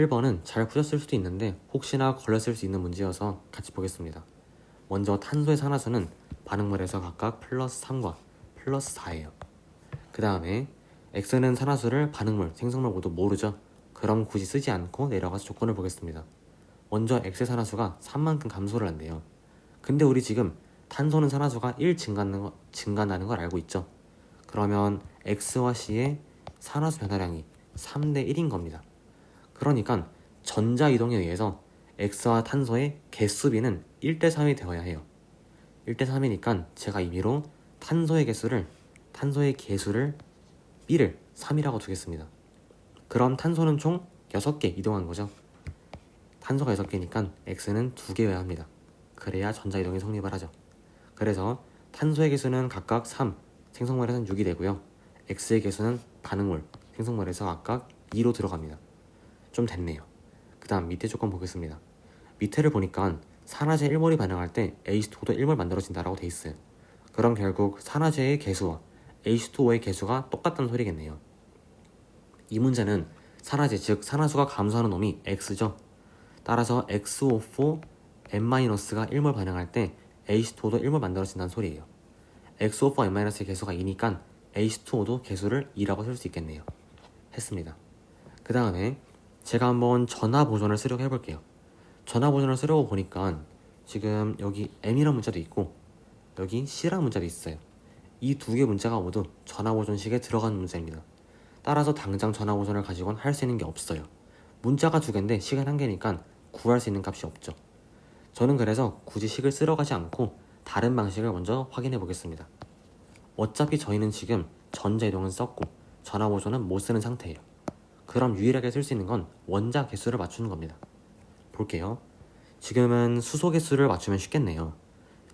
1번은 잘 푸셨을 수도 있는데 혹시나 걸렸을 수 있는 문제여서 같이 보겠습니다. 먼저 탄소의 산화수는 반응물에서 각각 플러스 3과 플러스 4예요. 그 다음에 X는 산화수를 반응물, 생성물 모두 모르죠. 그럼 굳이 쓰지 않고 내려가서 조건을 보겠습니다. 먼저 X의 산화수가 3만큼 감소를 한대요. 근데 우리 지금 탄소는 산화수가 1 증가한다는 걸 알고 있죠. 그러면 X와 C의 산화수 변화량이 3대 1인 겁니다. 그러니까 전자이동에 의해서 X와 탄소의 개수비는 1대 3이 되어야 해요. 1대 3이니까 제가 임의로 탄소의 개수를 B를 3이라고 두겠습니다. 그럼 탄소는 총 6개 이동한 거죠. 탄소가 6개니까 X는 2개여야 합니다. 그래야 전자이동이 성립을 하죠. 그래서 탄소의 개수는 각각 3, 생성물에서는 6이 되고요. X의 개수는 반응물, 생성물에서 각각 2로 들어갑니다. 좀 됐네요. 그 다음 밑에 조건 보겠습니다. 밑에를 보니까 산화제 1몰이 반응할 때 H2O도 1몰 만들어진다라고 돼 있어요. 그럼 결국 산화제의 개수와 H2O의 개수가 똑같다는 소리겠네요. 이 문제는 산화제, 즉 산화수가 감소하는 놈이 X죠. 따라서 XO4 N-가 1몰 반응할 때 H2O도 1몰 만들어진다는 소리예요. XO4 N-의 개수가 2니까 H2O도 개수를 2라고 쓸 수 있겠네요. 했습니다. 그 다음에 제가 한번 전화 보존을 쓰려고 해볼게요. 전화 보존을 쓰려고 보니까 지금 여기 M이라는 문자도 있고 여기 C라는 문자도 있어요. 이 두 개 문자가 모두 전화 보존식에 들어가는 문자입니다. 따라서 당장 전화 보존을 가지고는 할 수 있는 게 없어요. 문자가 두 개인데 식은 한 개니까 구할 수 있는 값이 없죠. 저는 그래서 굳이 식을 쓸어 가지 않고 다른 방식을 먼저 확인해 보겠습니다. 어차피 저희는 지금 전자이동은 썼고 전화 보존은 못 쓰는 상태예요. 그럼 유일하게 쓸 수 있는 건 원자 개수를 맞추는 겁니다. 볼게요. 지금은 수소 개수를 맞추면 쉽겠네요.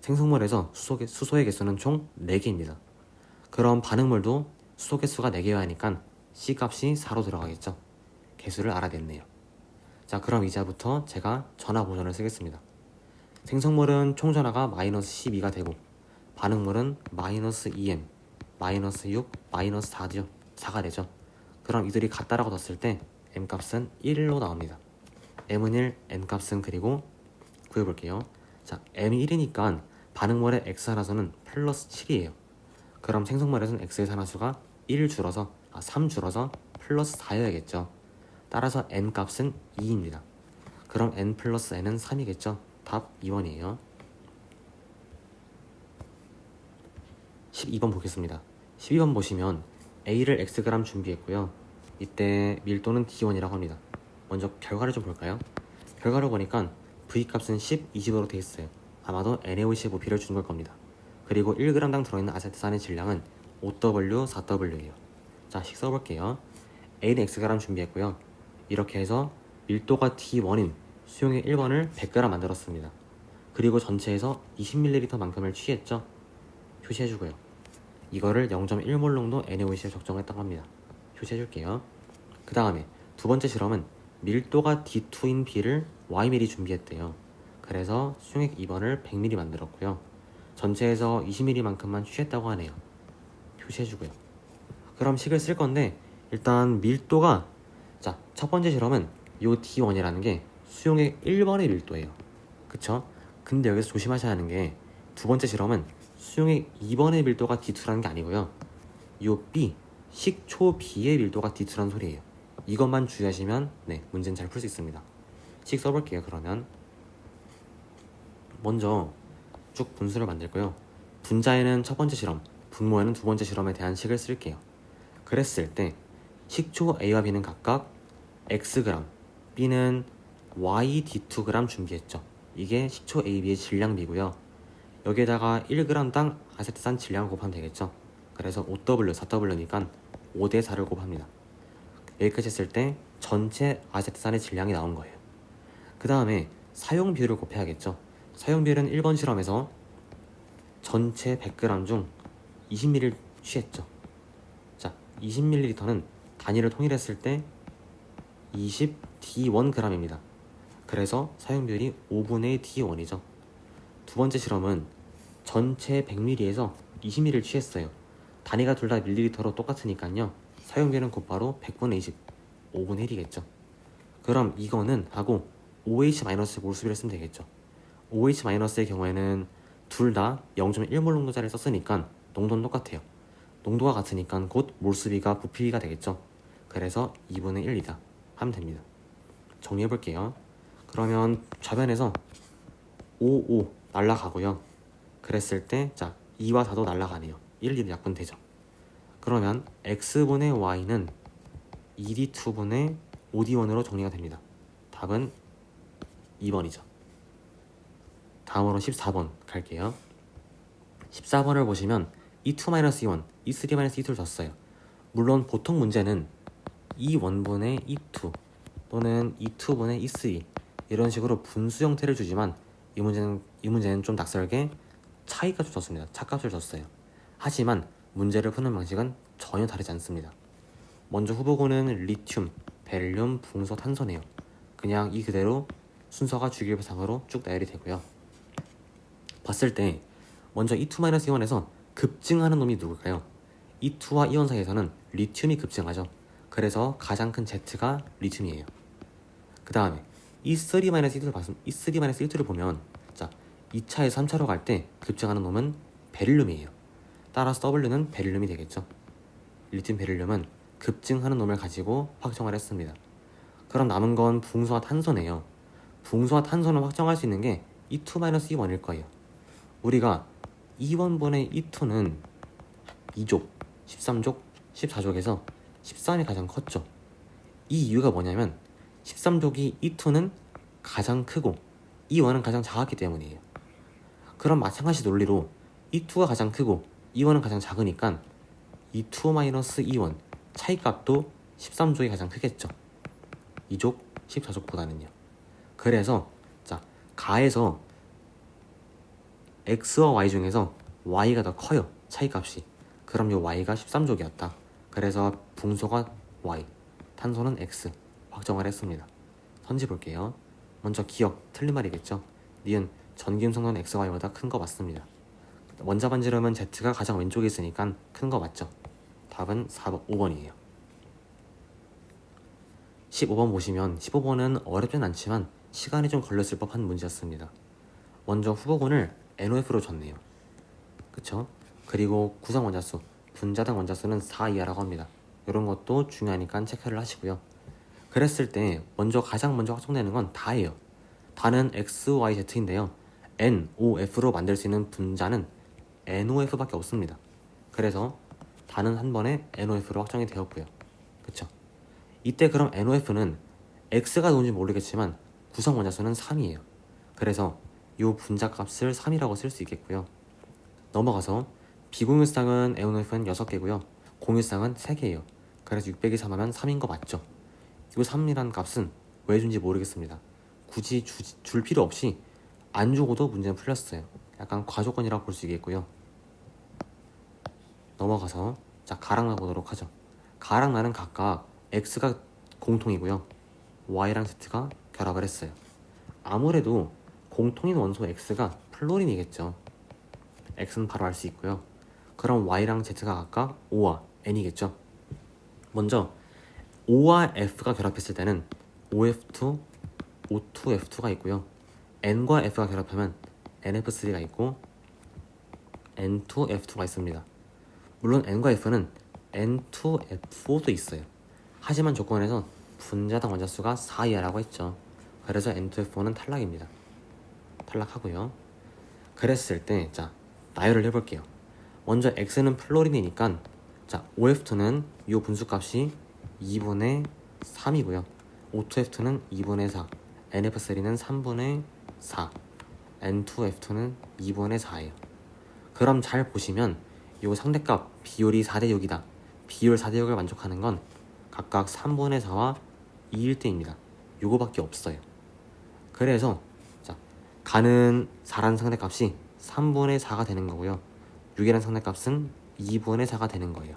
생성물에서 수소의 개수는 총 4개입니다. 그럼 반응물도 수소 개수가 4개여야 하니까 C 값이 4로 들어가겠죠. 개수를 알아냈네요. 자, 그럼 이제부터 제가 전화 보존을 쓰겠습니다. 생성물은 총 전하가 마이너스 12가 되고 반응물은 마이너스 2m, 마이너스 6, 마이너스 4가 되죠. 그럼 이들이 같다라고 뒀을 때 M값은 1로 나옵니다. M은 1, N값은 그리고 구해볼게요. 자, M이 1이니까 반응물의 X 산화수는 플러스 7이에요. 그럼 생성물에서는 X의 산화수가 3 줄어서 플러스 4여야겠죠. 따라서 N값은 2입니다. 그럼 N 플러스 N은 3이겠죠. 답 2번이에요. 12번 보겠습니다. 12번 보시면 A를 Xg 준비했고요. 이때 밀도는 D1이라고 합니다. 먼저 결과를 좀 볼까요? 결과를 보니까 V값은 10, 20으로 되어 있어요. 아마도 NaOC5B를 주는 걸 겁니다. 그리고 1g당 들어있는 아세트산의 질량은 5W, 4W예요. 자, 식 써볼게요. A는 Xg 준비했고요. 이렇게 해서 밀도가 D1인 수용액 1번을 100g 만들었습니다. 그리고 전체에서 20ml 만큼을 취했죠. 표시해주고요. 이거를 0.1몰 농도 NaOC에 적정했다고 합니다. 표시해줄게요. 그 다음에 두 번째 실험은 밀도가 D2인 B를 Y밀리 준비했대요. 그래서 수용액 2번을 100ml 만들었고요. 전체에서 20ml만큼만 취했다고 하네요. 표시해주고요. 그럼 식을 쓸 건데 일단 밀도가 자, 첫 번째 실험은 요 D1이라는 게 수용액 1번의 밀도예요. 그쵸? 근데 여기서 조심하셔야 하는 게 두 번째 실험은 수용액 2번의 밀도가 D2라는 게 아니고요. 요 B, 식초 B의 밀도가 D2라는 소리예요. 이것만 주의하시면 문제는 잘 풀 수 있습니다. 식 써볼게요. 그러면 먼저 쭉 분수를 만들고요. 분자에는 첫 번째 실험, 분모에는 두 번째 실험에 대한 식을 쓸게요. 그랬을 때 식초 A와 B는 각각 Xg, B는 YD2g 준비했죠. 이게 식초 A, B의 질량비고요. 여기에다가 1g당 아세트산 질량을 곱하면 되겠죠. 그래서 5W, 4W니까 5대 4를 곱합니다. 여기까지 했을 때 전체 아세트산의 질량이 나온 거예요. 그 다음에 사용 비율을 곱해야겠죠. 사용 비율은 1번 실험에서 전체 100g 중 20ml를 취했죠. 자, 20ml는 단위를 통일했을 때 20D1g입니다. 그래서 사용 비율이 5분의 D1이죠. 두 번째 실험은 전체 100ml에서 20ml를 취했어요. 단위가 둘 다 밀리리터로 똑같으니까요. 사용 비율은 곧바로 100분의 20, 5분의 1이겠죠. 그럼 이거는 하고 OH- 몰수비를 쓰면 되겠죠. OH-의 경우에는 둘 다 0.1몰 농도짜리를 썼으니까 농도는 똑같아요. 농도가 같으니까 곧 몰수비가 부피가 되겠죠. 그래서 2분의 1이다 하면 됩니다. 정리해 볼게요. 그러면 좌변에서 5, 5 날라가고요. 그랬을 때 자 2와 4도 날라가네요. 1, 2는 약분되죠. 그러면 x분의 y는 2d2분의 5d1으로 정리가 됩니다. 답은 2번이죠. 다음으로 14번 갈게요. 14번을 보시면 E2-E1, E3-E2를 줬어요. 물론 보통 문제는 E1분의 E2 또는 E2분의 E3 이런 식으로 분수 형태를 주지만 이 문제는 좀 낯설게 차이값을 줬습니다. 차값을 줬어요. 하지만 문제를 푸는 방식은 전혀 다르지 않습니다. 먼저 후보군은 리튬, 벨륨, 붕소, 탄소네요. 그냥 이 그대로 순서가 주기율상으로 쭉 나열이 되고요. 봤을 때 먼저 E2-E1에서 급증하는 놈이 누굴까요? E2와 E1 사이에서는 리튬이 급증하죠. 그래서 가장 큰 Z가 리튬이에요. 그 다음에 E3-E2를 보면 자 2차에서 3차로 갈 때 급증하는 놈은 베릴륨이에요. 따라서 W는 베릴륨이 되겠죠. 리튬 베릴륨은 급증하는 놈을 가지고 확정을 했습니다. 그럼 남은 건 붕소와 탄소네요. 붕소와 탄소는 확정할 수 있는 게 E2-E1일 거예요. 우리가 E1분의 E2는 2족, 13족, 14족에서 13이 가장 컸죠. 이 이유가 뭐냐면 13족이 E2는 가장 크고 E1은 가장 작았기 때문이에요. 그럼 마찬가지 논리로 E2가 가장 크고 E1은 가장 작으니까 E2-E1 차이값도 13족이 가장 크겠죠. 2족, 14족보다는요. 그래서 자 가에서 X와 Y 중에서 Y가 더 커요. 차이값이. 그럼 이 Y가 13족이었다. 그래서 붕소가 Y, 탄소는 X 확정을 했습니다. 선지 볼게요. 먼저 기억, 틀린 말이겠죠. 니은 전기음 성분 XY보다 큰 거 맞습니다. 원자 반지름은 Z가 가장 왼쪽에 있으니까 큰 거 맞죠. 답은 5번이에요. 15번 보시면 15번은 어렵진 않지만 시간이 좀 걸렸을 법한 문제였습니다. 먼저 후보군을 NOF로 줬네요. 그쵸? 그리고 구성 원자수, 분자당 원자수는 4 이하라고 합니다. 이런 것도 중요하니까 체크를 하시고요. 그랬을 때 가장 먼저 확정되는 건 다예요. 다는 X, Y, Z인데요. NOF로 만들 수 있는 분자는 NOF밖에 없습니다. 그래서 다는 한 번에 NOF로 확정이 되었고요. 그쵸? 이때 그럼 NOF는 X가 누군지 모르겠지만 구성 원자수는 3이에요. 그래서 이 분자 값을 3이라고 쓸 수 있겠고요. 넘어가서 비공유쌍은 NOF는 6개고요. 공유쌍은 3개예요. 그래서 600이 3하면 3인 거 맞죠? 이 3이라는 값은 왜 준지 모르겠습니다. 굳이 줄 필요 없이 안 주고도 문제는 풀렸어요. 약간 과조건이라고 볼 수 있겠고요. 넘어가서 자 가랑 나보도록 하죠. 가랑 나는 각각 X가 공통이고요. Y랑 Z가 결합을 했어요. 아무래도 공통인 원소 X가 플로린이겠죠. X는 바로 알 수 있고요. 그럼 Y랑 Z가 각각 O와 N이겠죠. 먼저 O와 F가 결합했을 때는 OF2, O2F2가 있고요. N과 F가 결합하면 NF3가 있고 N2F2가 있습니다. 물론 N과 F는 N2F5도 있어요. 하지만 조건에서 분자당 원자수가 4 이하라고 했죠. 그래서 N2F5는 탈락입니다. 탈락하고요. 그랬을 때 자 나열을 해볼게요. 먼저 X는 플로린이니까 자 OF2는 이 분수값이 2분의 3이고요. O2F2는 2분의 4, NF3는 3분의 4, N2F2는 2분의 4예요. 그럼 잘 보시면 이 상대값 비율이 4대 6이다. 비율 4대 6을 만족하는 건 각각 3분의 4와 2일 때입니다. 요거밖에 없어요. 그래서 자 가는 4라는 상대값이 3분의 4가 되는 거고요. 6이라는 상대값은 2분의 4가 되는 거예요.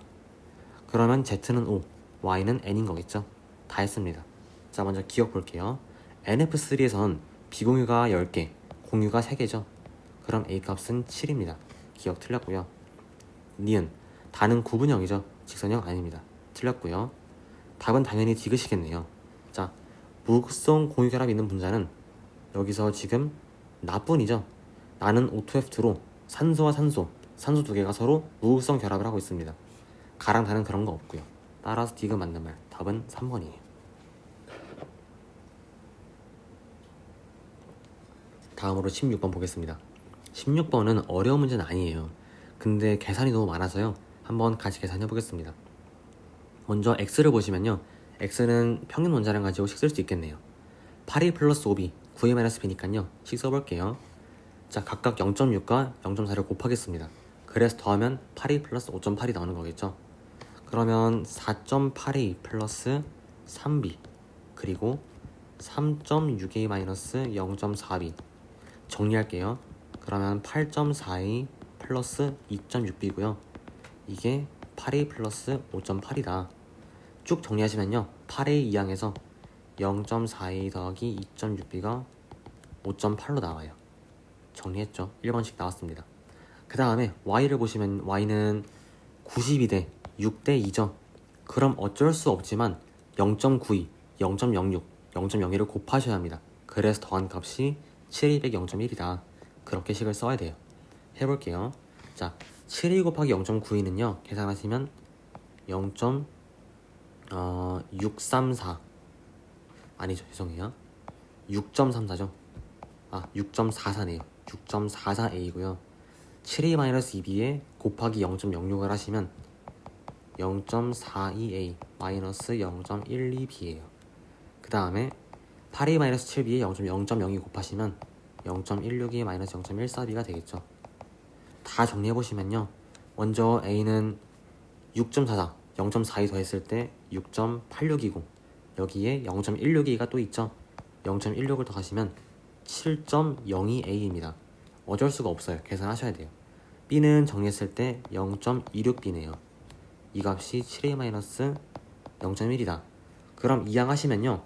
그러면 Z는 5, Y는 N인 거겠죠? 다 했습니다. 자 먼저 기억 볼게요. NF3에선 비공유가 10개, 공유가 3개죠. 그럼 A값은 7입니다. 기억 틀렸고요. 니은 다는 구분형이죠. 직선형 아닙니다. 틀렸고요. 답은 당연히 디귿이겠네요. 자 무극성 공유결합이 있는 분자는 여기서 지금 나뿐이죠. 나는 O2F2로 산소와 산소 두 개가 서로 무극성 결합을 하고 있습니다. 가랑 다는 그런 거 없고요. 따라서 D가 맞는 말. 답은 3번이에요. 다음으로 16번 보겠습니다. 16번은 어려운 문제는 아니에요. 근데 계산이 너무 많아서요. 한번 같이 계산해 보겠습니다. 먼저 X를 보시면요. X는 평균 원자량 가지고 식 쓸 수 있겠네요. 8A 플러스 5B, 9A B니까요. 식 써볼게요. 자, 각각 0.6과 0.4를 곱하겠습니다. 그래서 더하면 8A 플러스 5.8이 나오는 거겠죠. 그러면 4.8A 플러스 3B 그리고 3.6A 마이너스 0.4B 정리할게요. 그러면 8.4A 플러스 2.6B고요. 이게 8A 플러스 5.8이다. 쭉 정리하시면요. 8A 2항에서 0.4A 더하기 2.6B가 5.8로 나와요. 정리했죠. 1번씩 나왔습니다. 그 다음에 Y를 보시면 Y는 92대 6대 2죠. 그럼 어쩔 수 없지만 0.92, 0.06, 0.01을 곱하셔야 합니다. 그래서 더한 값이 7, 200, 0.1이다. 그렇게 식을 써야 돼요. 해볼게요. 자, 7이 곱하기 0.92는요. 계산하시면 0.634 아니죠. 죄송해요. 6.34죠. 6.44네요. 6.44A고요. 7A-2B에 곱하기 0.06을 하시면 0.42A 마이너스 0.12B예요. 그 다음에 8A-7B에 0.02 곱하시면 0.16A 마이너스 0.14B가 되겠죠. 다 정리해보시면요. 먼저 A는 6.44, 0.42 더했을 때 6.86이고 여기에 0.16A가 또 있죠. 0.16을 더하시면 7.02A입니다. 어쩔 수가 없어요. 계산하셔야 돼요. B는 정리했을 때 0.26B네요. 이 값이 7A-0.1이다. 그럼 이항하시면요.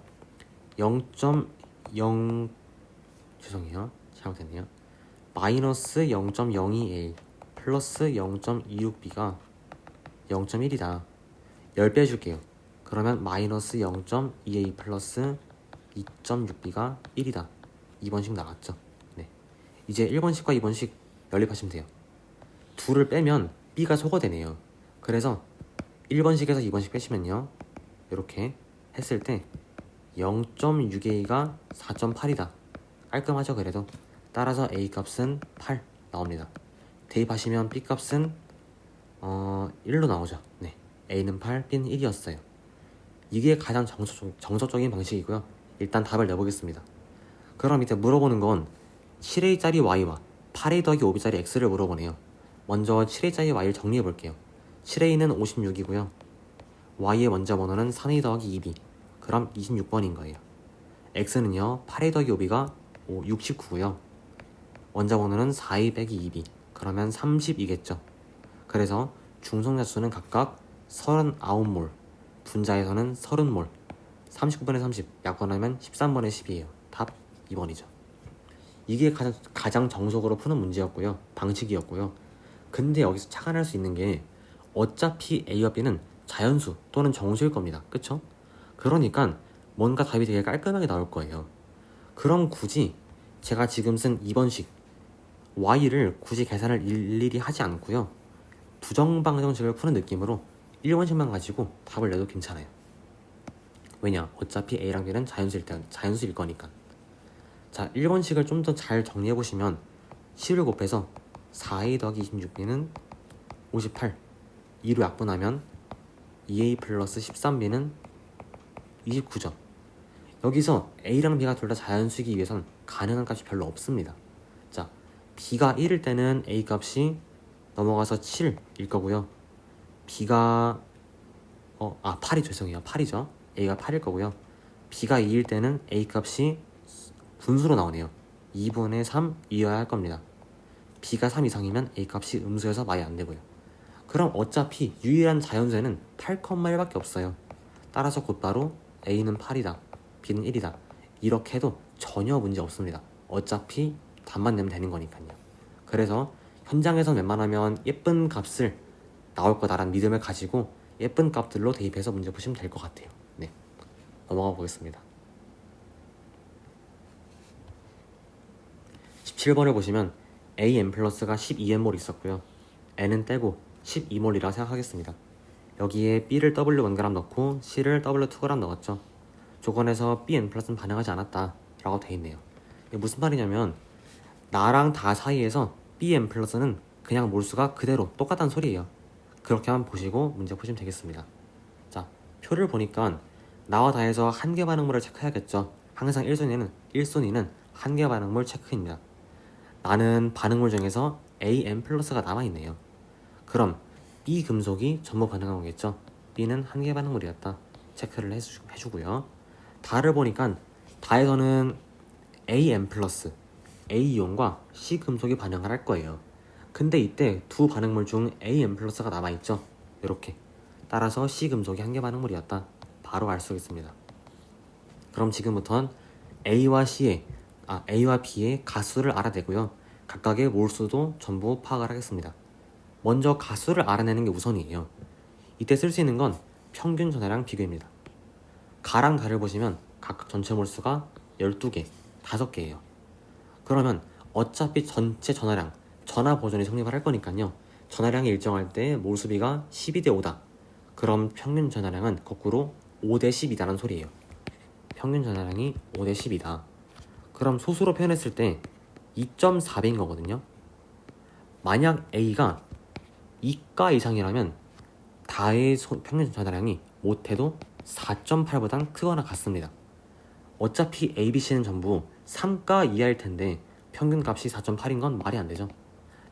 0.0 죄송해요. 잘못했네요. 마이너스 0.02A 플러스 0.26B가 0.1이다. 10배 해줄게요. 그러면 마이너스 0.2A 플러스 2.6B가 1이다. 2번씩 나왔죠. 네. 이제 1번식과 2번식 연립하시면 돼요. 둘을 빼면 B가 소거되네요. 그래서 1번식에서 2번식 빼시면요. 이렇게 했을 때 0.6A가 4.8이다. 깔끔하죠. 그래도 따라서 A 값은 8 나옵니다. 대입하시면 B 값은 1로 나오죠. 네. A는 8, B는 1이었어요. 이게 가장 정석적인 방식이고요. 일단 답을 내보겠습니다. 그럼 이제 물어보는 건 7A짜리 Y와 8A 더하기 5B짜리 X를 물어보네요. 먼저 7A짜리 Y를 정리해 볼게요. 7A는 56이고요. Y의 원자 번호는 3A 더하기 2B. 그럼 26번인 거예요. X는요. 8A 더하기 5B가 69고요. 원자 번호는 4A 빼기 2B. 그러면 30이겠죠. 그래서 중성자수는 각각 39몰, 분자에서는 30몰, 39분의 30, 약분하면 13분의 10이에요. 답 2번이죠. 이게 가장 정석으로 푸는 문제였고요. 방식이었고요. 근데 여기서 착안할 수 있는 게 어차피 A와 B는 자연수 또는 정수일 겁니다. 그쵸? 그러니까 뭔가 답이 되게 깔끔하게 나올 거예요. 그럼 굳이 제가 지금 쓴 2번식 Y를 굳이 계산을 일일이 하지 않고요. 부정방정식을 푸는 느낌으로 1번식만 가지고 답을 내도 괜찮아요. 왜냐? 어차피 A랑 B는 자연수일 거니까. 자, 1번식을 좀 더 잘 정리해보시면 10을 곱해서 4A 더하기 26B는 58, 2로 약분하면 2A 플러스 13B는 29죠. 여기서 A랑 B가 둘 다 자연수이기 위해선 가능한 값이 별로 없습니다. 자, B가 1일 때는 A 값이 넘어가서 7일 거고요. B가 8이 죄송해요. 8이죠. A가 8일 거고요. B가 2일 때는 A 값이 분수로 나오네요. 2분의 3이어야 할 겁니다. B가 3 이상이면 A 값이 음수여서 말이 안 되고요. 그럼 어차피 유일한 자연수에는 8,1밖에 없어요. 따라서 곧바로 A는 8이다. B는 1이다. 이렇게 해도 전혀 문제 없습니다. 어차피 답만 내면 되는 거니까요. 그래서 현장에서 웬만하면 예쁜 값을 나올 거다라는 믿음을 가지고 예쁜 값들로 대입해서 문제 푸시면 될 것 같아요. 네, 넘어가 보겠습니다. 7번을 보시면 AN 플러스가 12N몰 있었고요. N은 떼고 12몰이라 생각하겠습니다. 여기에 B를 W1g 넣고 C를 W2g 넣었죠. 조건에서 BN 플러스는 반응하지 않았다 라고 돼 있네요. 이게 무슨 말이냐면 나랑 다 사이에서 BN 플러스는 그냥 몰수가 그대로 똑같다는 소리예요. 그렇게만 보시고 문제 푸시면 되겠습니다. 자, 표를 보니까 나와 다에서 한계 반응물을 체크해야겠죠. 항상 1순위는 한계 반응물 체크입니다. 나는 반응물 중에서 AN 플러스가 남아있네요. 그럼 B 금속이 전부 반응한 거겠죠. B는 한계 반응물이었다. 체크를 해주고요. 다를 보니까 다에서는 AN 플러스 A이온과 C 금속이 반응을 할 거예요. 근데 이때 두 반응물 중 AN 플러스가 남아있죠. 이렇게. 따라서 C 금속이 한계 반응물이었다. 바로 알 수 있습니다. 그럼 지금부터는 A와 B의 가수를 알아내고요. 각각의 몰수도 전부 파악을 하겠습니다. 먼저 가수를 알아내는 게 우선이에요. 이때 쓸 수 있는 건 평균 전하량 비교입니다. 가랑 다를 보시면 각각 전체 몰수가 12개, 5개예요. 그러면 어차피 전체 전하량, 전하 보존이 성립을 할 거니까요. 전하량이 일정할 때 몰수비가 12대 5다. 그럼 평균 전하량은 거꾸로 5대 10이다라는 소리예요. 평균 전하량이 5대 10이다. 그럼 소수로 표현했을 때 2.4배인 거거든요. 만약 A가 2가 이상이라면 다의 평균 전하량이 못해도 4.8보단 크거나 같습니다. 어차피 A, B, C는 전부 3가 이하일 텐데 평균 값이 4.8인 건 말이 안 되죠.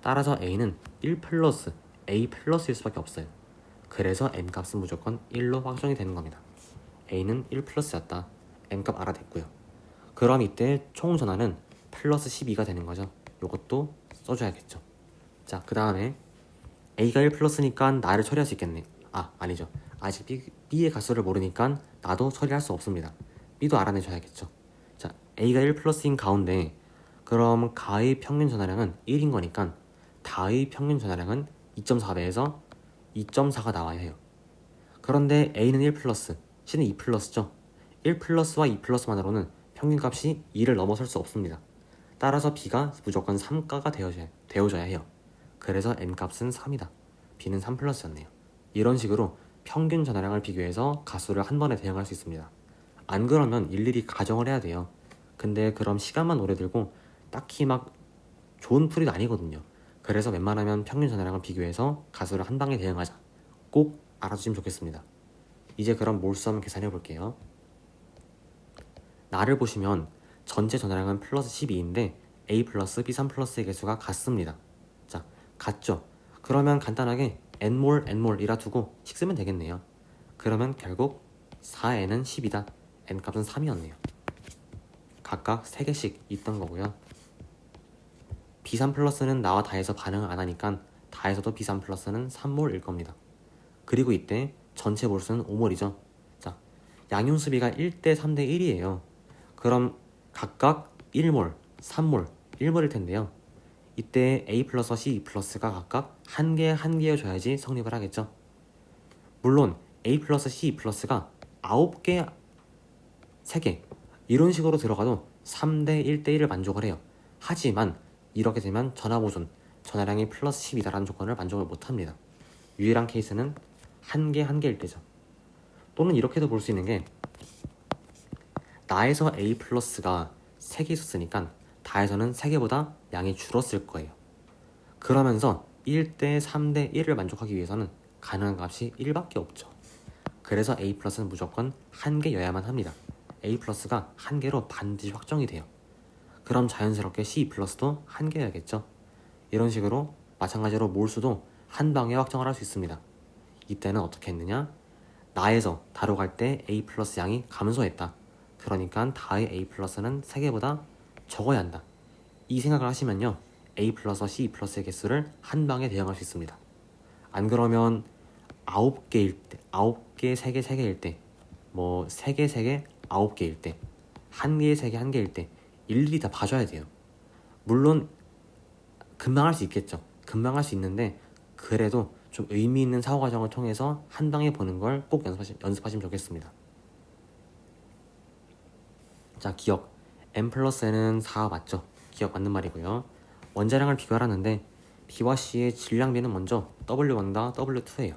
따라서 A는 1 플러스 A 플러스일 수밖에 없어요. 그래서 M 값은 무조건 1로 확정이 되는 겁니다. A는 1 플러스였다. M 값 알아냈고요. 그럼 이때 총 전하는 플러스 12가 되는 거죠. 요것도 써줘야겠죠. 자, 그 다음에 A가 1 플러스니까 나를 처리할 수 있겠네. 아니죠. 아직 B의 가수를 모르니까 나도 처리할 수 없습니다. B도 알아내줘야겠죠. 자, A가 1 플러스인 가운데 그럼 가의 평균 전하량은 1인 거니까 다의 평균 전하량은 2.4배에서 2.4가 나와야 해요. 그런데 A는 1 플러스, C는 2 플러스죠. 1 플러스와 2 플러스만으로는 평균값이 2를 넘어설 수 없습니다. 따라서 B가 무조건 3가가 되어줘야 해요. 그래서 N값은 3이다. B는 3 플러스였네요. 이런 식으로 평균 전하량을 비교해서 가수를 한 번에 대응할 수 있습니다. 안 그러면 일일이 가정을 해야 돼요. 근데 그럼 시간만 오래 들고 딱히 막 좋은 풀이도 아니거든요. 그래서 웬만하면 평균 전하량을 비교해서 가수를 한 방에 대응하자. 꼭 알아주시면 좋겠습니다. 이제 그럼 몰수 한번 계산해 볼게요. 나를 보시면 전체 전하량은 플러스 12인데 A 플러스 B3 플러스의 개수가 같습니다. 자, 같죠? 그러면 간단하게 N몰, N몰이라 두고 식 쓰면 되겠네요. 그러면 결국 4N은 10이다. N값은 3이었네요. 각각 3개씩 있던 거고요. B3 플러스는 나와 다해서 반응을 안 하니까 다해서도 B3 플러스는 3몰일 겁니다. 그리고 이때 전체 몰수는 5몰이죠. 자, 양윤수비가 1대 3대 1이에요. 그럼 각각 1몰, 3몰, 1몰일 텐데요. 이때 A 플러스와 C 플러스가 각각 한 개여줘야지 성립을 하겠죠. 물론 A 플러스 C 플러스가 9개, 3개 이런 식으로 들어가도 3대 1대 1을 만족을 해요. 하지만 이렇게 되면 전하보존, 전하량이 플러스 10이다라는 조건을 만족을 못합니다. 유일한 케이스는 한 개일 때죠. 또는 이렇게도 볼 수 있는 게 나에서 A 플러스가 3개 있었으니까 다에서는 3개보다 양이 줄었을 거예요. 그러면서 1대 3대 1을 만족하기 위해서는 가능한 값이 1밖에 없죠. 그래서 A 플러스는 무조건 한 개여야만 합니다. A 플러스가 한 개로 반드시 확정이 돼요. 그럼 자연스럽게 C 플러스도 한 개여야겠죠. 이런 식으로 마찬가지로 몰수도 한 방에 확정을 할 수 있습니다. 이때는 어떻게 했느냐? 나에서 다로 갈 때 A 플러스 양이 감소했다. 그러니까 다의 A 플러스는 3개보다 적어야 한다. 이 생각을 하시면요. A 플러스와 C 플러스의 개수를 한 방에 대응할 수 있습니다. 안 그러면 9개일 때, 9개, 3개, 3개일 때, 뭐 3개, 3개, 9개일 때, 1개, 3개, 1개일 때 일일이 다 봐줘야 돼요. 물론 금방 할 수 있겠죠. 금방 할 수 있는데 그래도 좀 의미 있는 사고 과정을 통해서 한 방에 보는 걸 꼭 연습하시면 좋겠습니다. 자, 기억. M 플러스 N은 4 맞죠? 기억 맞는 말이고요. 원자량을 비교하라는데 B와 C의 질량비는 먼저 W1과 W2예요.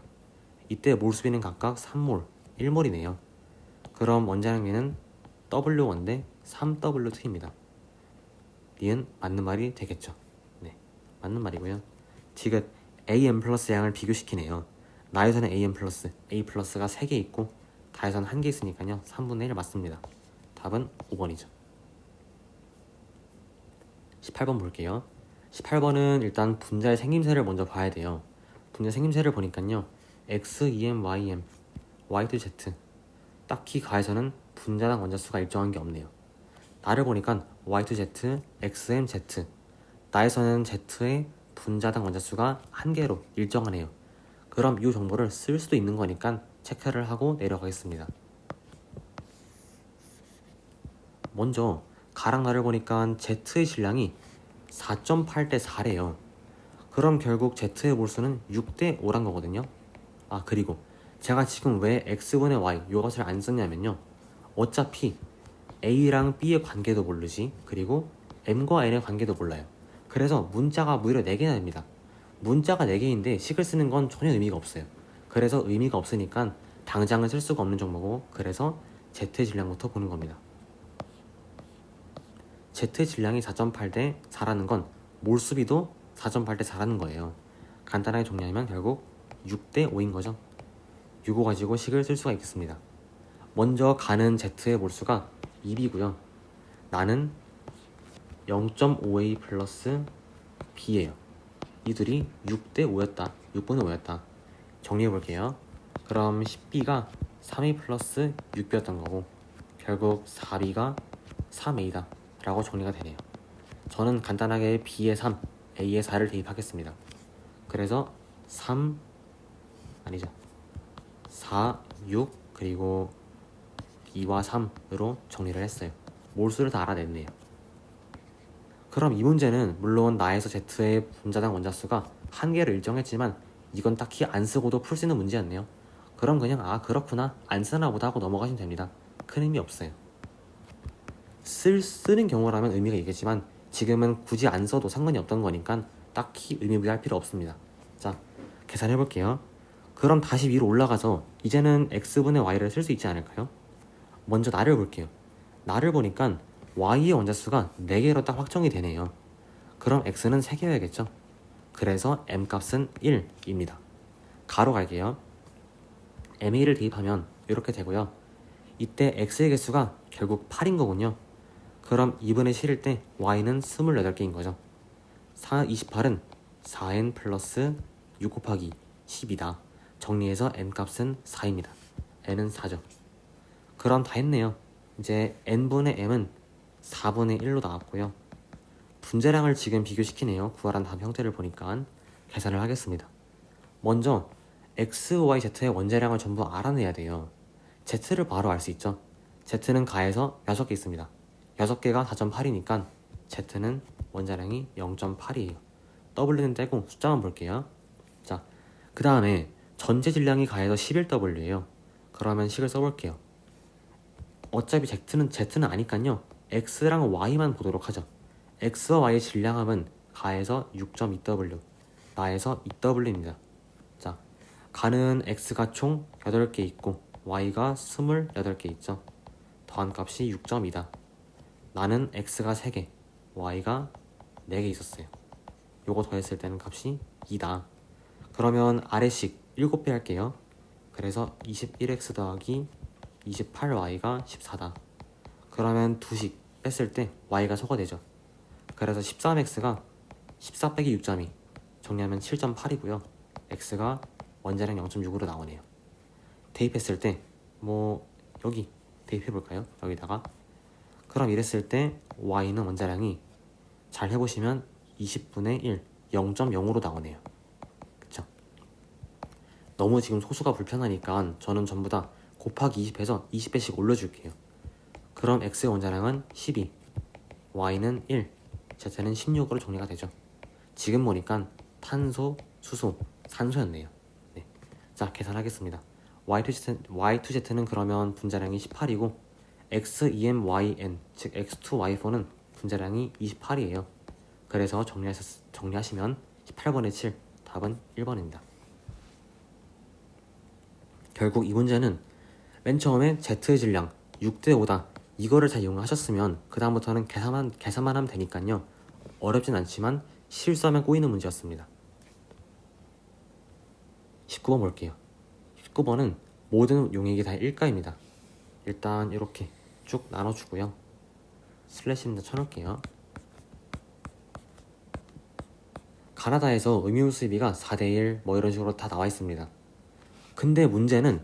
이때 몰수비는 각각 3몰, 1몰이네요. 그럼 원자량비는 W1 대 3W2입니다. 니은 맞는 말이 되겠죠. 네, 맞는 말이고요. 디귿 AM 플러스 양을 비교시키네요. 나에서는 AM 플러스, A 플러스가 3개 있고 다에서는 1개 있으니까요. 3분의 1 맞습니다. 답은 5번이죠. 18번 볼게요. 18번은 일단 분자의 생김새를 먼저 봐야 돼요. 분자 생김새를 보니까요. X, EM, YM, Y to Z 딱히 가에서는 분자당 원자수가 일정한 게 없네요. 나를 보니까 Y to Z, XM, Z 나에서는 Z의 분자당 원자수가 1개로 일정하네요. 그럼 이 정보를 쓸 수도 있는 거니까 체크를 하고 내려가겠습니다. 먼저 가랑 나를 보니까 Z의 질량이 4.8 대 4래요. 그럼 결국 Z의 몰수는 6 대 5란 거거든요. 그리고 제가 지금 왜 X분의 Y 이것을 안 썼냐면요. 어차피 A랑 B의 관계도 모르지, 그리고 M과 N의 관계도 몰라요. 그래서 문자가 무려 4개나 됩니다. 문자가 4개인데 식을 쓰는 건 전혀 의미가 없어요. 그래서 의미가 없으니까 당장은 쓸 수가 없는 정보고, 그래서 Z의 질량부터 보는 겁니다. Z의 질량이 4.8 대 4라는 건 몰수비도 4.8 대 4라는 거예요. 간단하게 정리하면 결국 6 대 5인 거죠. 이거 가지고 식을 쓸 수가 있겠습니다. 먼저 가는 Z의 몰수가 2B고요. 나는 0.5A 플러스 B예요. 이들이 6 대 5였다. 6분의 5였다. 정리해 볼게요. 그럼 10B가 3A 플러스 6B였던 거고, 결국 4B가 3A다 라고 정리가 되네요. 저는 간단하게 B에 3, A에 4를 대입하겠습니다. 그래서 4, 6, 그리고 2와 3으로 정리를 했어요. 몰수를 다 알아냈네요. 그럼 이 문제는 물론 나에서 Z의 분자당 원자수가 1개를 일정했지만 이건 딱히 안 쓰고도 풀 수 있는 문제였네요. 그럼 그냥 그렇구나, 안 쓰나 보다 하고 넘어가시면 됩니다. 큰 의미 없어요. 쓰는 경우라면 의미가 있겠지만 지금은 굳이 안 써도 상관이 없던 거니까 딱히 의미부여할 필요 없습니다. 자, 계산해 볼게요. 그럼 다시 위로 올라가서 이제는 X분의 Y를 쓸 수 있지 않을까요? 먼저 나를 볼게요. 나를 보니까 Y의 원자수가 4개로 딱 확정이 되네요. 그럼 X는 3개여야겠죠? 그래서 M값은 1입니다. 가로 갈게요. MA를 대입하면 이렇게 되고요. 이때 X의 개수가 결국 8인 거군요. 그럼 2분의 실일 때 Y는 28개인 거죠. 28은 4N 플러스 6 곱하기 10이다. 정리해서 N값은 4입니다. N은 4죠. 그럼 다 했네요. 이제 N분의 M은 4분의 1로 나왔고요. 분자량을 지금 비교시키네요. 구하란 답 형태를 보니까 계산을 하겠습니다. 먼저 X, Y, Z의 원자량을 전부 알아내야 돼요. Z를 바로 알 수 있죠. Z는 가에서 6개 있습니다. 6개가 4.8이니까 Z는 원자량이 0.8이에요. W는 떼고 숫자만 볼게요. 자, 그 다음에 전체 질량이 가해서 11W예요. 그러면 식을 써볼게요. 어차피 Z는 아니깐요. X랑 Y만 보도록 하죠. X와 Y의 질량합은 가에서 6.2W, 나에서 2W입니다. 자, 가는 X가 총 8개 있고 Y가 28개 있죠. 더한 값이 6.2다. 나는 X가 3개, Y가 4개 있었어요. 요거 더했을 때는 값이 2다. 그러면 아래식 7배 할게요. 그래서 21X 더하기 28Y가 14다. 그러면 두식 뺐을 때 Y가 소거되죠. 그래서 13X가 14 빼기 6.2 정리하면 7.8이고요. X가 원자량 0.6으로 나오네요. 대입했을 때 여기 대입해볼까요? 여기다가 그럼 이랬을 때 Y는 원자량이 잘 해보시면 20분의 1, 0.0으로 나오네요. 그쵸? 너무 지금 소수가 불편하니까 저는 전부 다 곱하기 20해서 20배씩 올려줄게요. 그럼 X의 원자량은 12, Y는 1, Z는 16으로 정리가 되죠. 지금 보니까 탄소, 수소, 산소였네요. 네. 자, 계산하겠습니다. Y2Z는 그러면 분자량이 18이고 X, EM, YN, 즉 X2, Y4는 분자량이 28이에요. 그래서 정리하시면 18번의 7, 답은 1번입니다. 결국 이 문제는 맨 처음에 Z의 질량 6대 5다 이거를 잘 이용하셨으면 그 다음부터는 계산만 하면 되니까요. 어렵진 않지만 실수하면 꼬이는 문제였습니다. 19번 볼게요. 19번은 모든 용액이 다 1가입니다. 일단 이렇게 쭉 나눠주고요. 슬래시는 쳐놓을게요. 가나다에서 음이온 수입비가 4대1 뭐 이런 식으로 다 나와 있습니다. 근데 문제는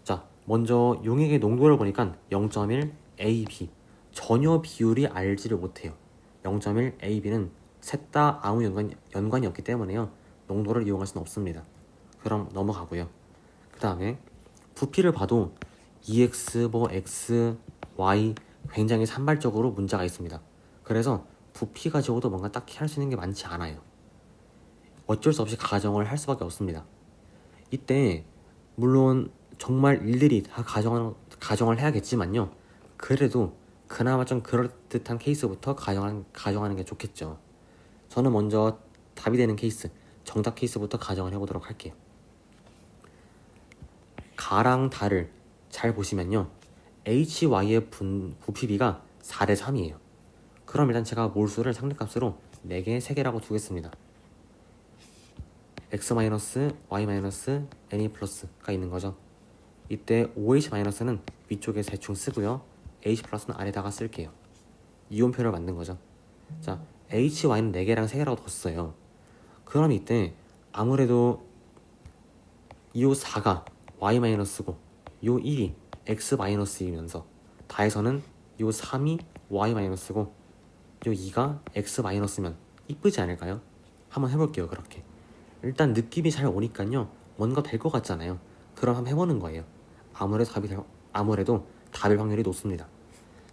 자 먼저 용액의 농도를 보니까 0.1 A, B 전혀 비율이 알지를 못해요. 0.1 A, B는 셋 다 아무 연관이 없기 때문에요. 농도를 이용할 수는 없습니다. 그럼 넘어가고요. 그 다음에 부피를 봐도 EX, 뭐 X, Y 굉장히 산발적으로 문자가 있습니다. 그래서 부피 가지고도 뭔가 딱히 할 수 있는 게 많지 않아요. 어쩔 수 없이 가정을 할 수밖에 없습니다. 이때 물론 정말 일일이 다 가정을 해야겠지만요. 그래도 그나마 좀 그럴듯한 케이스부터 가정하는 게 좋겠죠. 저는 먼저 답이 되는 케이스, 정답 케이스부터 가정을 해보도록 할게요. 가랑 달을 잘 보시면요. HY의 부피비가 4대 3이에요. 그럼 일단 제가 몰수를 상대값으로 4개, 3개라고 두겠습니다. X-, Y-, Na+가 있는 거죠. 이때 OH-는 위쪽에 대충 쓰고요. H+는 아래다가 쓸게요. 이온표를 만든 거죠. 자, HY는 4개랑 3개라고 뒀어요. 그럼 이때 아무래도 이 4가 Y-고 이 1이 X-이면서 다해서는 이 3이 Y-고 이 2가 X-면 이쁘지 않을까요? 한번 해볼게요. 그렇게 일단 느낌이 잘 오니까요. 뭔가 될 것 같잖아요. 그럼 한번 해보는 거예요. 아무래도 답일 확률이 높습니다.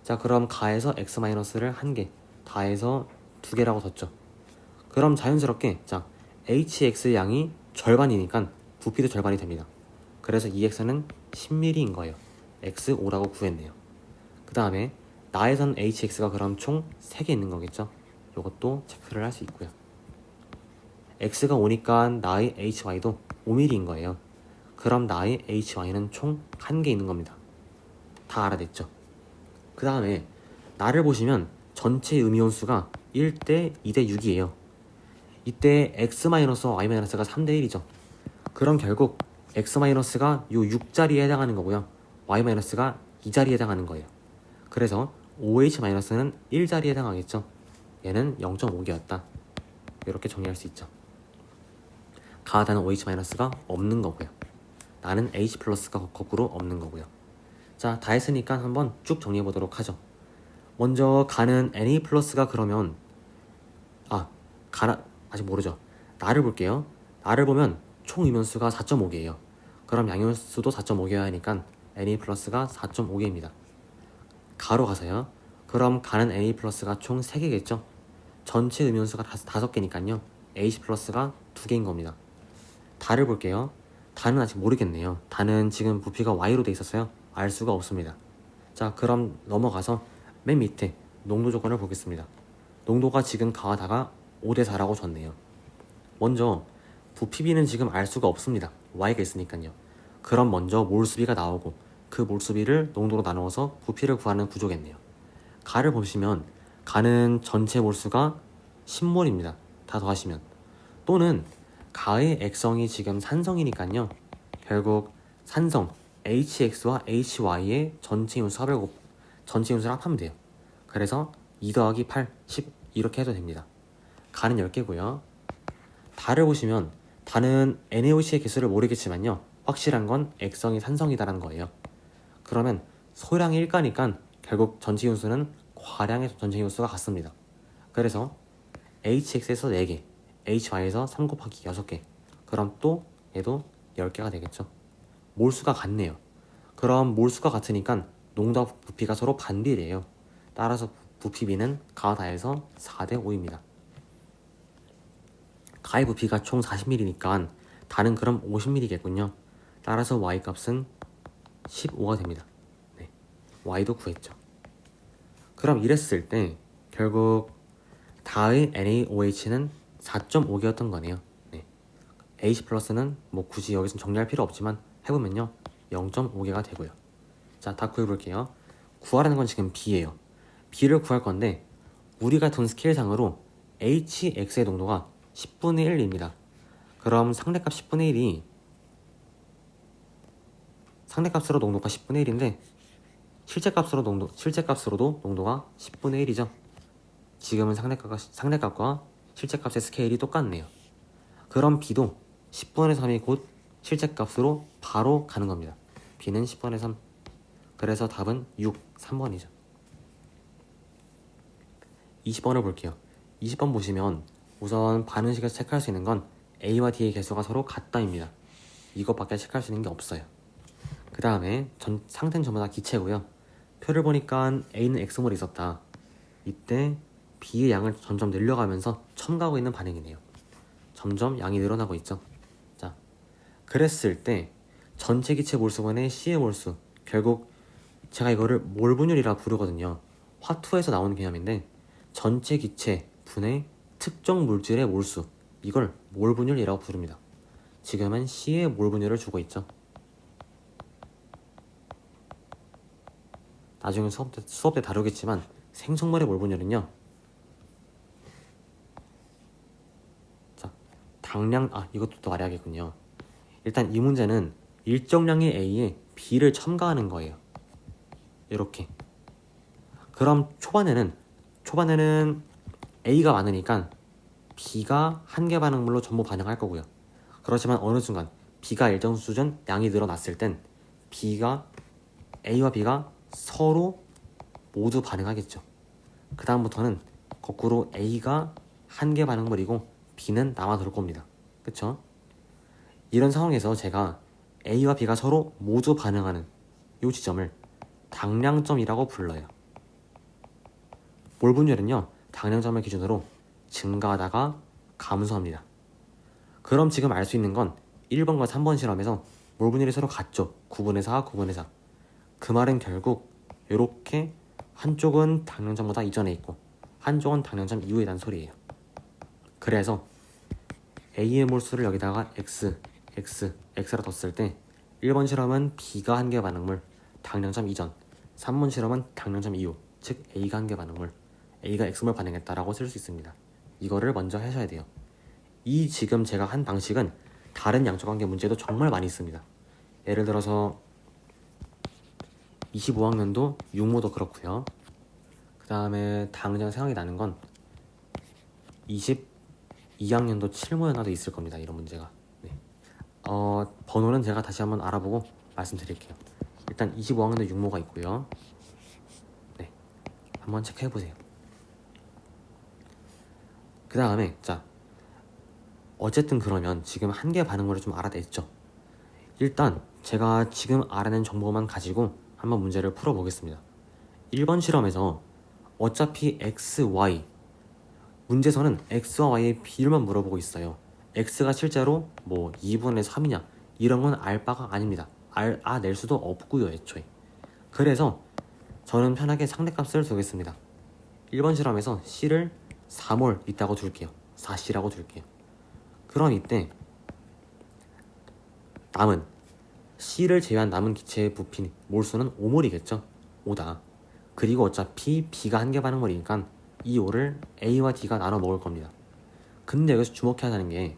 자, 그럼 가해서 X-를 1개, 다해서 2개라고 뒀죠. 그럼 자연스럽게 자 HX 양이 절반이니까 부피도 절반이 됩니다. 그래서 EX는 10ml인 거예요. X5라고 구했네요. 그 다음에 나에선 HX가 그럼 총 3개 있는 거겠죠. 이것도 체크를 할 수 있고요. X가 5니까 나의 HY도 5mm인 거예요. 그럼 나의 HY는 총 1개 있는 겁니다. 다 알아냈죠? 그 다음에 나를 보시면 전체 음이온수가 1대 2대 6이에요. 이때 X-Y-가 3대 1이죠. 그럼 결국 X-가 요 6자리에 해당하는 거고요. Y-가 2자리에 해당하는 거예요. 그래서 OH-는 1자리에 해당하겠죠. 얘는 0.5개였다. 이렇게 정리할 수 있죠. 가하다는 OH-가 없는 거고요. 나는 H+가 거꾸로 없는 거고요. 자, 다 했으니까 한번 쭉 정리해 보도록 하죠. 먼저 가는 Na+가 그러면 아직 모르죠. 나를 볼게요. 나를 보면 총 음연수가 4.5개예요. 그럼 양연수도 4.5개여야 하니까 Na+가 4.5개입니다. 가로 가서요. 그럼 가는 Na+가 총 3개겠죠. 전체 음연수가 5개니까요. H+가 2개인 겁니다. 달을 볼게요. 달은 아직 모르겠네요. 달은 지금 부피가 Y로 돼 있어서요. 알 수가 없습니다. 자, 그럼 넘어가서 맨 밑에 농도 조건을 보겠습니다. 농도가 지금 가하다가 5대 4라고 줬네요. 먼저 부피비는 지금 알 수가 없습니다. Y가 있으니까요. 그럼 먼저 몰수비가 나오고 그 몰수비를 농도로 나누어서 부피를 구하는 구조겠네요. 가를 보시면 가는 전체 몰수가 10몰입니다. 다 더하시면. 또는 가의 액성이 지금 산성이니까요. 결국 산성 HX와 HY의 전체 인수를 합하면 돼요. 그래서 2 더하기 8, 10 이렇게 해도 됩니다. 가는 10개고요. 달을 보시면 달은 NaOC의 개수를 모르겠지만요. 확실한 건 액성이 산성이다라는 거예요. 그러면 소량이 1가니까 결국 전체 인수는 과량의 전체 인수가 같습니다. 그래서 HX에서 4개, HY에서 3 곱하기 6개. 그럼 또 얘도 10개가 되겠죠. 몰수가 같네요. 그럼 몰수가 같으니까 농도와 부피가 서로 반비례해요. 따라서 부피비는 가다에서 4대 5입니다. 가의 부피가 총 40ml니까 달은 그럼 50ml겠군요. 따라서 Y값은 15가 됩니다. 네, Y도 구했죠. 그럼 이랬을 때 결국 다의 NaOH는 4.5개였던 거네요. 네. H 플러스는 뭐 굳이 여기서 정리할 필요 없지만 해보면요 0.5개가 되고요. 자, 다 구해볼게요. 구하라는 건 지금 B예요. B를 구할 건데 우리가 둔 스케일상으로 HX의 농도가 10분의 1입니다. 그럼 상대값 10분의 1이 상대값으로 농도가 10분의 1인데 실제값으로도 농도가 10분의 1이죠. 지금은 상대값과 실제값의 스케일이 똑같네요. 그럼 B도 10분의 3이 곧 실제값으로 바로 가는 겁니다. B는 10분의 3. 그래서 답은 6, 3번이죠. 20번을 볼게요. 20번 보시면 우선 반응식에서 체크할 수 있는 건 A와 D의 개수가 서로 같다입니다. 이것밖에 체크할 수 있는 게 없어요. 그 다음에 상태는 전부 다 기체고요. 표를 보니까 A는 X몰이 있었다. 이때 B의 양을 점점 늘려가면서 첨가하고 있는 반응이네요. 점점 양이 늘어나고 있죠. 자, 그랬을 때 전체 기체 몰수분의 C의 몰수, 결국 제가 이거를 몰분율이라 부르거든요. 화투에서 나오는 개념인데 전체 기체 분의 특정 물질의 몰수, 이걸 몰분율이라고 부릅니다. 지금은 C의 몰분율을 주고 있죠. 나중에 수업 때 다루겠지만 생성물의 몰분율은요, 자, 이것도 또 말해야겠군요. 일단 이 문제는 일정량의 A에 B를 첨가하는 거예요. 이렇게. 그럼 초반에는 A가 많으니까 B가 한 개 반응물로 전부 반응할 거고요. 그렇지만 어느 순간 B가 일정 수준 양이 늘어났을 땐 A와 B가 서로 모두 반응하겠죠. 그 다음부터는 거꾸로 A가 한 개 반응물이고 B는 남아돌 겁니다. 그쵸? 이런 상황에서 제가 A와 B가 서로 모두 반응하는 이 지점을 당량점이라고 불러요. 몰분율은요, 당량점을 기준으로 증가하다가 감소합니다. 그럼 지금 알 수 있는 건 1번과 3번 실험에서 몰분율이 서로 같죠. 9분의 4, 9분의 4. 그 말은 결국 이렇게 한쪽은 당량점보다 이전에 있고 한쪽은 당량점 이후에 난 소리예요. 그래서 A의 몰수를 여기다가 X라 뒀을 때 1번 실험은 B가 한 개 반응물, 당량점 이전, 3번 실험은 당량점 이후, 즉 A가 한 개 반응물, A가 X몰 반응했다라고 쓸 수 있습니다. 이거를 먼저 하셔야 돼요. 이 지금 제가 한 방식은 다른 양적 관계 문제도 정말 많이 있습니다. 예를 들어서 25학년도 6모도 그렇고요. 그 다음에 당장 생각이 나는 건 22학년도 7모였나도 있을 겁니다. 이런 문제가. 네. 번호는 제가 다시 한번 알아보고 말씀드릴게요. 일단 25학년도 6모가 있고요. 네, 한번 체크해보세요. 그 다음에 자, 어쨌든 그러면 지금 한 개 반응물을 좀 알아냈죠. 일단 제가 지금 알아낸 정보만 가지고 한번 문제를 풀어보겠습니다. 1번 실험에서 어차피 X, Y, 문제에서는 X와 Y의 비율만 물어보고 있어요. X가 실제로 뭐 2분의 3이냐 이런 건 알 바가 아닙니다. 낼 수도 없고요, 애초에. 그래서 저는 편하게 상대값을 두겠습니다. 1번 실험에서 C를 4몰 있다고 둘게요. 4C라고 둘게요. 그럼 이때 남은 C를 제외한 남은 기체의 부피 몰수는 5몰이겠죠. 5다. 그리고 어차피 B가 한 개 반응물이니까 이 5를 A와 D가 나눠 먹을 겁니다. 근데 여기서 주목해야 하는 게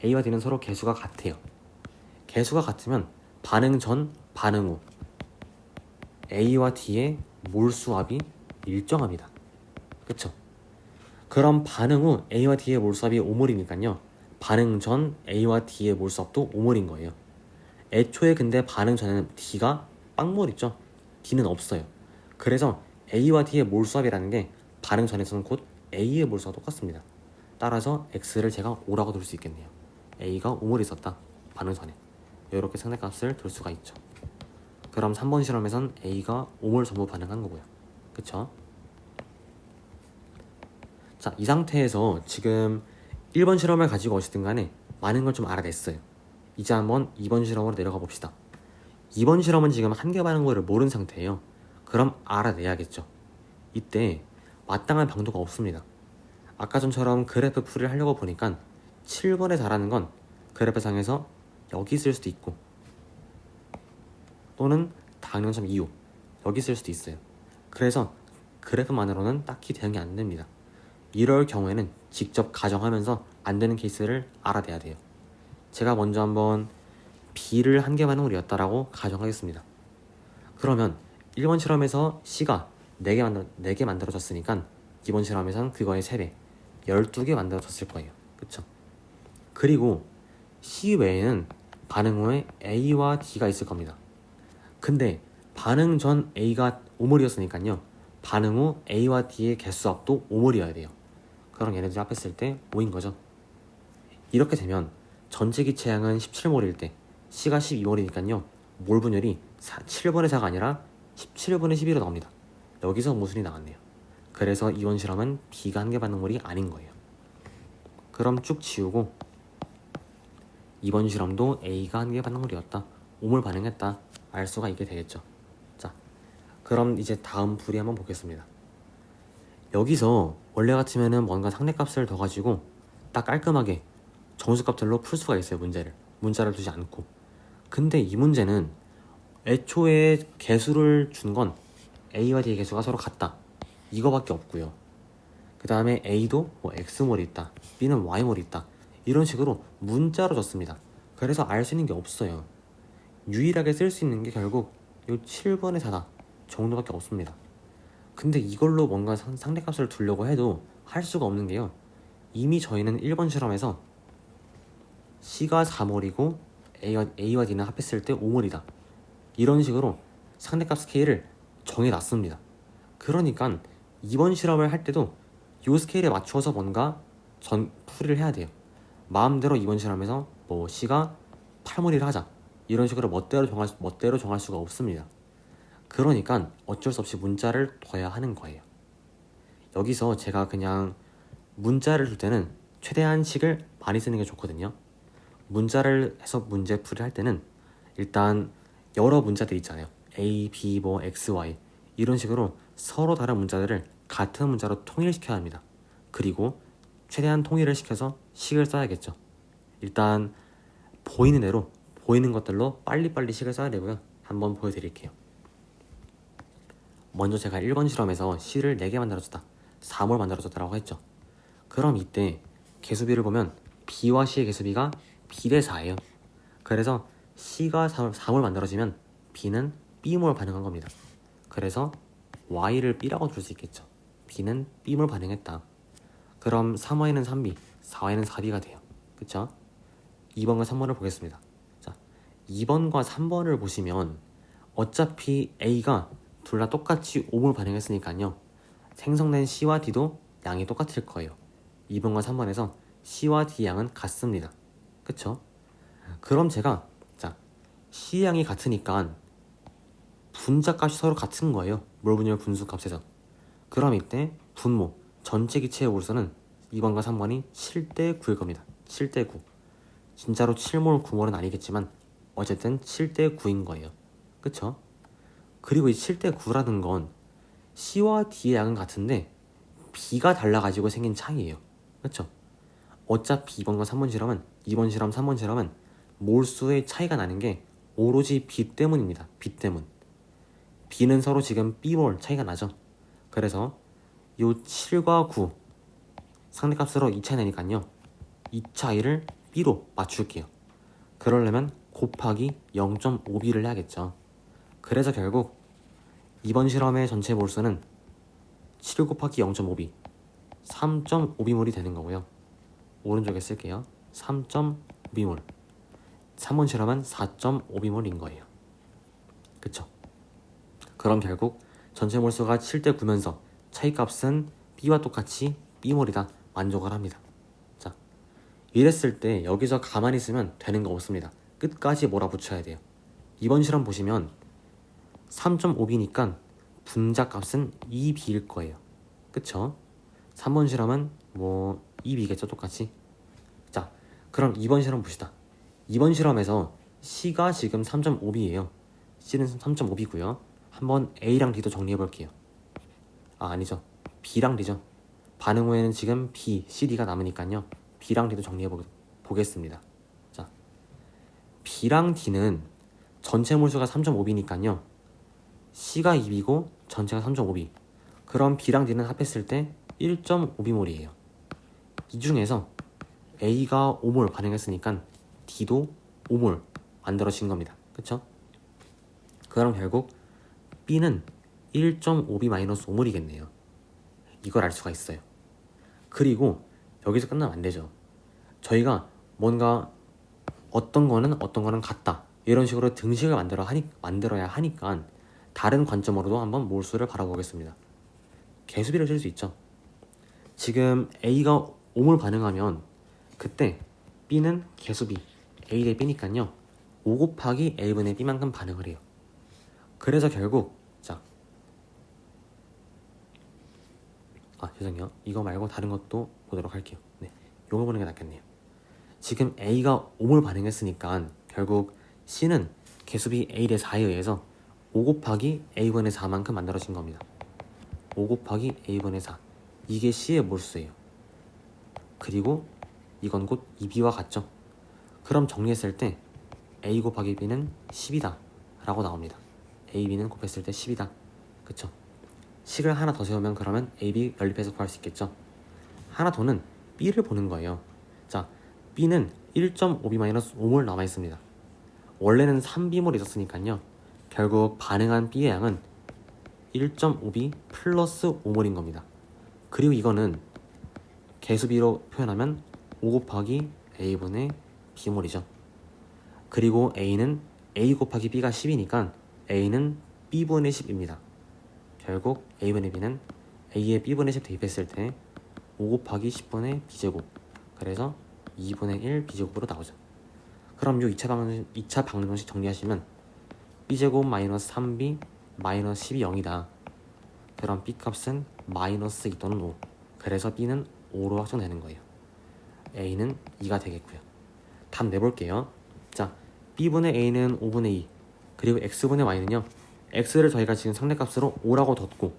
A와 D는 서로 개수가 같아요. 개수가 같으면 반응 전, 반응 후 A와 D의 몰수합이 일정합니다. 그쵸? 그럼 반응 후 A와 D의 몰수합이 5몰이니까요. 반응 전 A와 D의 몰수합도 5몰인 거예요. 애초에 근데 반응 전에는 D가 빵몰 있죠? D는 없어요. 그래서 A와 D의 몰수합이라는 게 반응 전에서는 곧 A의 몰수와 똑같습니다. 따라서 X를 제가 5라고 둘 수 있겠네요. A가 5몰 있었다. 반응 전에. 이렇게 상대값을 둘 수가 있죠. 그럼 3번 실험에선 A가 5몰 전부 반응한 거고요. 그쵸? 자, 이 상태에서 지금 1번 실험을 가지고 어쨌든 간에 많은 걸 좀 알아냈어요. 이제 한번 2번 실험으로 내려가 봅시다. 2번 실험은 지금 한 개 반응물을 모른 상태예요. 그럼 알아내야겠죠. 이때 마땅한 방도가 없습니다. 아까 전처럼 그래프 풀이를 하려고 보니까 7번에 달하는 건 그래프상에서 여기 있을 수도 있고 또는 당연점 이후 여기 있을 수도 있어요. 그래서 그래프만으로는 딱히 대응이 안 됩니다. 이럴 경우에는 직접 가정하면서 안 되는 케이스를 알아내야 돼요. 제가 먼저 한번 B를 한 개 반응물이었다라고 가정하겠습니다. 그러면 1번 실험에서 C가 4개 만들어졌으니까 이번 실험에서는 그거의 3배, 12개 만들어졌을 거예요. 그쵸? 그리고 C 외에는 반응 후에 A와 D가 있을 겁니다. 근데 반응 전 A가 오몰이었으니까요. 반응 후 A와 D의 개수합도 오몰이어야 돼요. 그럼 얘네들 합했을 때 5인 거죠. 이렇게 되면 전체 기체량은 17몰일 때 C가 12몰이니까요. 몰 분율이 7분의 4가 아니라 17분의 12로 나옵니다. 여기서 모순이 나왔네요. 그래서 이번 실험은 B가 한 개 반응물이 아닌 거예요. 그럼 쭉 지우고 이번 실험도 A가 한 개 반응물이었다. 5몰 반응했다. 알 수가 있게 되겠죠. 자, 그럼 이제 다음 풀이 한번 보겠습니다. 여기서 원래 같으면은 뭔가 상대값을 더 가지고 딱 깔끔하게 정수값들로 풀 수가 있어요. 문자를 두지 않고. 근데 이 문제는 애초에 개수를 준 건 A와 D의 개수가 서로 같다. 이거밖에 없고요. 그 다음에 A도 뭐 X몰이 있다, B는 Y몰이 있다, 이런 식으로 문자로 줬습니다. 그래서 알 수 있는 게 없어요. 유일하게 쓸 수 있는 게 결국 요 7번의 4다 정도밖에 없습니다. 근데 이걸로 뭔가 상대값을 두려고 해도 할 수가 없는 게요. 이미 저희는 1번 실험에서 C가 4몰이고 A와 D는 합했을 때 5몰이다. 이런 식으로 상대값 스케일을 정해놨습니다. 그러니까 이번 실험을 할 때도 이 스케일에 맞추어서 뭔가 풀이를 해야 돼요. 마음대로 이번 실험에서 뭐 C가 8몰이를 하자 이런 식으로 멋대로 정할 수가 없습니다. 그러니까 어쩔 수 없이 문자를 둬야 하는 거예요. 여기서 제가 그냥 문자를 둘 때는 최대한 식을 많이 쓰는 게 좋거든요. 문자를 해서 문제 풀이를 할 때는 일단 여러 문자들 있잖아요. A, B, 뭐 X, Y 이런 식으로 서로 다른 문자들을 같은 문자로 통일시켜야 합니다. 그리고 최대한 통일을 시켜서 식을 써야겠죠. 일단 보이는 대로 보이는 것들로 빨리빨리 식을 써야 되고요. 한번 보여드릴게요. 먼저 제가 1번 실험에서 C를 4개 만들어줬다, 3을 만들어줬다라고 했죠. 그럼 이때 개수비를 보면 B와 C의 개수비가 B 대 4예요. 그래서 C가 3몰 만들어지면 B는 B몰 반응한 겁니다. 그래서 Y를 B라고 줄 수 있겠죠. B는 B몰 반응했다. 그럼 3Y는 3B, 4Y는 4B가 돼요. 그쵸? 2번과 3번을 보겠습니다. 자, 2번과 3번을 보시면 어차피 A가 둘 다 똑같이 5몰 반응했으니까요. 생성된 C와 D도 양이 똑같을 거예요. 2번과 3번에서 C와 D 양은 같습니다. 그쵸? 그럼 제가 C 양이 같으니까 분자값이 서로 같은 거예요. 몰 분율 분수값에서. 그럼 이때 분모 전체 기체의 몰수는 2번과 3번이 7대 9일 겁니다. 7대 9. 진짜로 7몰 9몰은 아니겠지만 어쨌든 7대 9인 거예요. 그쵸? 그리고 이 7대 9라는 건 C와 D의 양은 같은데 B가 달라가지고 생긴 차이예요. 그쵸? 어차피 2번과 3번 실험은 2번 실험, 3번 실험은 몰수의 차이가 나는 게 오로지 B 때문입니다. B 때문. B는 서로 지금 B몰 차이가 나죠. 그래서 요 7과 9 상대값으로 2차 내니까요. 이 차이를 B로 맞출게요. 그러려면 곱하기 0.5B를 해야겠죠. 그래서 결국 이번 실험의 전체 몰수는 7 곱하기 0.5B 3.5B몰이 되는 거고요. 오른쪽에 쓸게요. 3.5B몰. 3번 실험은 4.5B몰인 거예요. 그쵸? 그럼 결국 전체 몰수가 7대 9면서 차이값은 B와 똑같이 B몰이다 만족을 합니다. 자, 이랬을 때 여기서 가만히 있으면 되는 거 없습니다. 끝까지 몰아붙여야 돼요. 이번 실험 보시면 3.5B니까 분자값은 2B일 거예요. 그쵸? 3번 실험은 뭐 2B겠죠, 똑같이. 자, 그럼 2번 실험 봅시다. 2번 실험에서 C가 지금 3.5B예요. C는 3.5B고요. 한번 A랑 D도 정리해 볼게요. 아니죠. B랑 D죠. 반응 후에는 지금 B, C, D가 남으니까요. B랑 D도 정리해 보겠습니다. 자, B랑 D는 전체 몰수가 3.5B니까요. C가 2B고 전체가 3.5B. 그럼 B랑 D는 합했을 때 1.5B몰이에요. 이 중에서 A가 5몰 반응했으니까 D도 5몰 만들어진 겁니다. 그쵸? 그럼 결국 B는 1.5B-5몰이겠네요. 이걸 알 수가 있어요. 그리고 여기서 끝나면 안 되죠. 저희가 뭔가 어떤 거는 같다 이런 식으로 등식을 만들어야 하니까 다른 관점으로도 한번 몰수를 바라보겠습니다. 개수비를 쓸 수 있죠. 지금 A가 5몰 반응하면 그때 B는 개수비 A 대 B니까요 5 곱하기 A분의 B만큼 반응을 해요. 그래서 결국 죄송해요. 이거 말고 다른 것도 보도록 할게요. 네, 이걸 보는 게 낫겠네요. 지금 A가 5몰 반응했으니까 결국 C는 개수비 A 대 4에 의해서 5 곱하기 A분의 4만큼 만들어진 겁니다. 5 곱하기 A분의 4 이게 C의 몰수예요. 그리고 이건 곧 2B와 같죠. 그럼 정리했을 때 A 곱하기 B는 10이다 라고 나옵니다. A, B는 곱했을 때 10이다. 그쵸? 식을 하나 더 세우면 그러면 A, B 연립해서 구할 수 있겠죠. 하나 더는 B를 보는 거예요. 자, B는 1.5B-5몰 남아있습니다. 원래는 3B몰 있었으니까요. 결국 반응한 B의 양은 1.5B 플러스 5몰인 겁니다. 그리고 이거는 개수비로 표현하면 5 곱하기 A분의 B몰이죠. 그리고 A는 A 곱하기 B가 10이니까 A는 B분의 10입니다. 결국 A분의 B는 A에 B분의 10 대입했을 때 5 곱하기 10분의 B제곱 그래서 2분의 1 B제곱으로 나오죠. 그럼 이 2차 방정식 정리하시면 B제곱 마이너스 3B 마이너스 10이 0이다. 그럼 B값은 마이너스 2 또는 5 그래서 B는 5로 확정되는 거예요. A는 2가 되겠고요. 답 내볼게요. 자, B분의 A는 5분의 2 그리고 X분의 Y는요 X를 저희가 지금 상대값으로 5라고 뒀고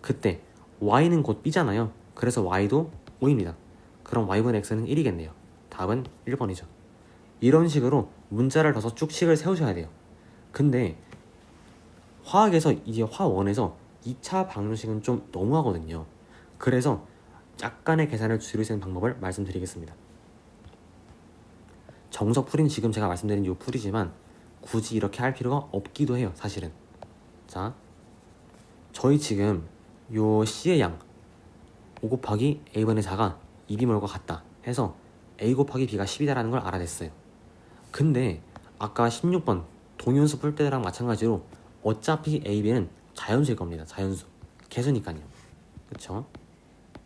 그때 Y는 곧 B잖아요. 그래서 Y도 5입니다. 그럼 Y분의 X는 1이겠네요. 답은 1번이죠. 이런 식으로 문자를 넣어서 쭉 식을 세우셔야 돼요. 근데 화학에서 이제 화1에서 2차 방정식은 좀 너무하거든요. 그래서 약간의 계산을 줄이시는 방법을 말씀드리겠습니다. 정석 풀이는 지금 제가 말씀드린 이 풀이지만 굳이 이렇게 할 필요가 없기도 해요. 사실은. 자, 저희 지금 요 C의 양 5 곱하기 A분의 4가 2B몰과 같다 해서 A 곱하기 B가 10이다라는 걸 알아냈어요. 근데 아까 16번 동위원수 풀 때랑 마찬가지로 어차피 A, B는 자연수일 겁니다. 자연수. 개수니까요. 그쵸?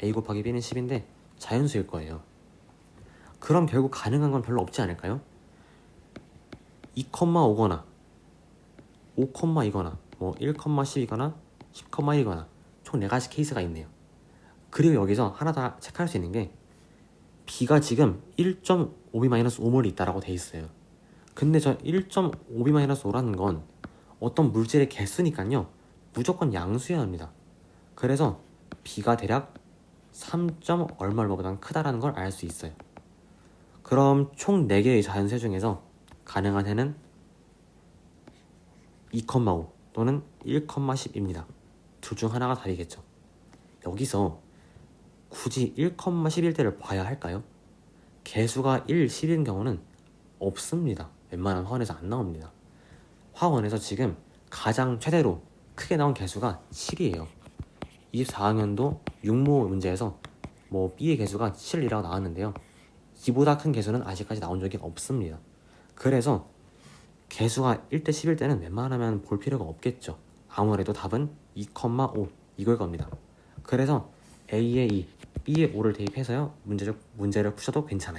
A 곱하기 B는 10인데 자연수일 거예요. 그럼 결국 가능한 건 별로 없지 않을까요? 2,5거나 5,2거나 뭐 1,10이거나 10,1이거나 총 4가지 케이스가 있네요. 그리고 여기서 하나 더 체크할 수 있는 게 B가 지금 1.5B-5몰이 있다라고 돼 있어요. 근데 저 1.5B-5라는 건 어떤 물질의 개수니까요. 무조건 양수여야 합니다. 그래서 B가 대략 3. 얼마보다 크다라는 걸 알 수 있어요. 그럼 총 4개의 자연수 중에서 가능한 해는 2,5 또는 1,10입니다. 둘 중 하나가 답이겠죠. 여기서 굳이 1,11대를 봐야 할까요? 개수가 1, 10인 경우는 없습니다. 웬만한 화원에서 안 나옵니다. 화원에서 지금 가장 최대로 크게 나온 개수가 7이에요. 24학년도 육모 문제에서 뭐 B의 개수가 7이라고 나왔는데요. 이보다 큰 개수는 아직까지 나온 적이 없습니다. 그래서 개수가 1대 11 때는 웬만하면 볼 필요가 없겠죠. 아무래도 답은 2,5 이걸 겁니다. 그래서 A에 2, B에 5를 대입해서요 문제를 푸셔도 괜찮아요.